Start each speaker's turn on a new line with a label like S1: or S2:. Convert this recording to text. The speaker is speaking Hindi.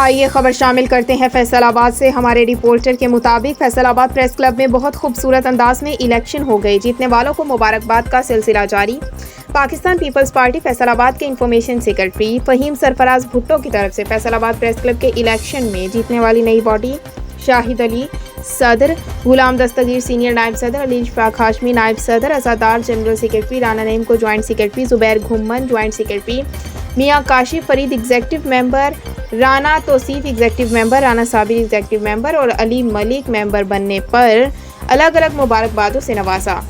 S1: आइए खबर शामिल करते हैं फैसलाबाद से। हमारे रिपोर्टर के मुताबिक फैसलाबाद प्रेस क्लब में बहुत खूबसूरत अंदाज में इलेक्शन हो गए। जीतने वालों को मुबारकबाद का सिलसिला जारी। पाकिस्तान पीपल्स पार्टी फैसलाबाद के इंफॉर्मेशन सेक्रेटरी फहीम सरफराज भुट्टो की तरफ से फैसलाबाद प्रेस क्लब के इलेक्शन में जीतने वाली नई बॉडी शाहिद अली सदर, गुलाम दस्तगीर सीनियर नायब सदर, अली इशफाक हाशमी नायब सदर, अजादार जनरल सेक्रेटरी, राना नईम को joint secretary, Zubair Ghumman joint secretary, मियाँ Kashif Farid executive member, Rana Tauseef executive member, Rana Sabir executive member और अली मलिक मेंबर बनने पर अलग अलग मुबारकबादों से नवाजा।